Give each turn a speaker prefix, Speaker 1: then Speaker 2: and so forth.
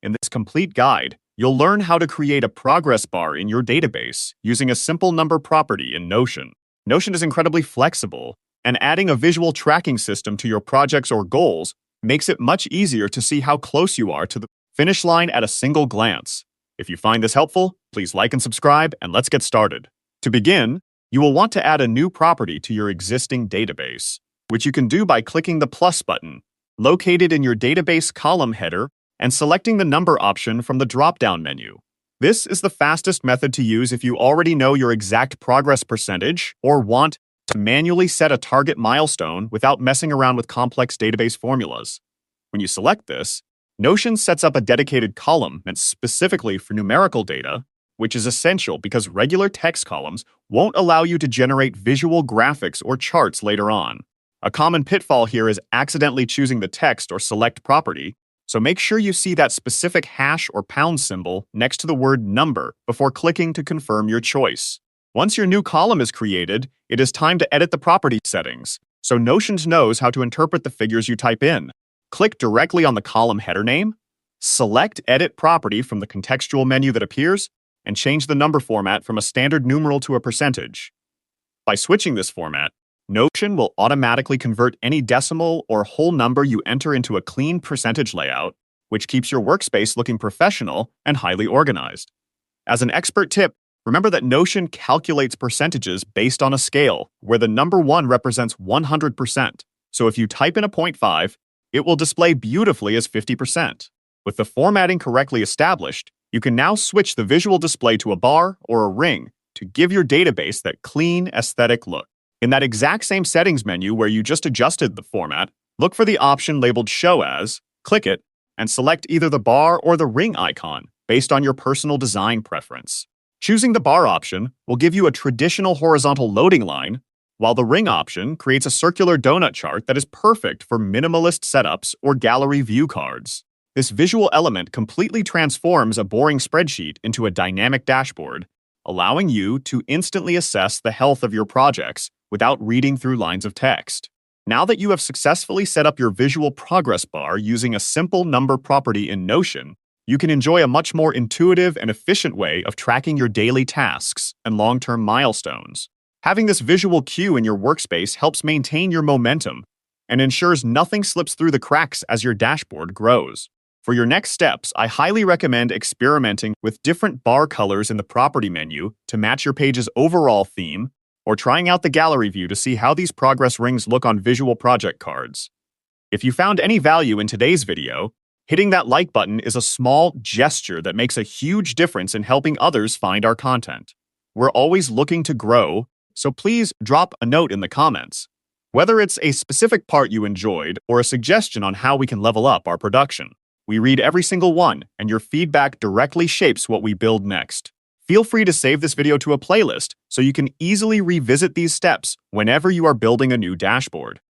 Speaker 1: In this complete guide, you'll learn how to create a progress bar in your database using a simple number property in Notion. Notion is incredibly flexible, and adding a visual tracking system to your projects or goals makes it much easier to see how close you are to the finish line at a single glance. If you find this helpful, please like and subscribe, and let's get started. To begin, you will want to add a new property to your existing database, which you can do by clicking the plus button, located in your database column header, and selecting the number option from the drop-down menu. This is the fastest method to use if you already know your exact progress percentage or want to manually set a target milestone without messing around with complex database formulas. When you select this, Notion sets up a dedicated column meant specifically for numerical data, which is essential because regular text columns won't allow you to generate visual graphics or charts later on. A common pitfall here is accidentally choosing the text or select property, so make sure you see that specific hash or pound symbol next to the word number before clicking to confirm your choice. Once your new column is created, it is time to edit the property settings, so Notion knows how to interpret the figures you type in. Click directly on the column header name, select Edit Property from the contextual menu that appears, and change the number format from a standard numeral to a percentage. By switching this format, Notion will automatically convert any decimal or whole number you enter into a clean percentage layout, which keeps your workspace looking professional and highly organized. As an expert tip, remember that Notion calculates percentages based on a scale, where the number 1 represents 100%. So if you type in a 0.5, it will display beautifully as 50%. With the formatting correctly established, you can now switch the visual display to a bar or a ring to give your database that clean, aesthetic look. In that exact same settings menu where you just adjusted the format, look for the option labeled Show As, click it, and select either the bar or the ring icon based on your personal design preference. Choosing the bar option will give you a traditional horizontal loading line, while the ring option creates a circular donut chart that is perfect for minimalist setups or gallery view cards. This visual element completely transforms a boring spreadsheet into a dynamic dashboard, allowing you to instantly assess the health of your projects without reading through lines of text. Now that you have successfully set up your visual progress bar using a simple number property in Notion, you can enjoy a much more intuitive and efficient way of tracking your daily tasks and long-term milestones. Having this visual cue in your workspace helps maintain your momentum and ensures nothing slips through the cracks as your dashboard grows. For your next steps, I highly recommend experimenting with different bar colors in the property menu to match your page's overall theme, or trying out the gallery view to see how these progress rings look on visual project cards. If you found any value in today's video, hitting that like button is a small gesture that makes a huge difference in helping others find our content. We're always looking to grow, so please drop a note in the comments, whether it's a specific part you enjoyed or a suggestion on how we can level up our production. We read every single one, and your feedback directly shapes what we build next. Feel free to save this video to a playlist so you can easily revisit these steps whenever you are building a new dashboard.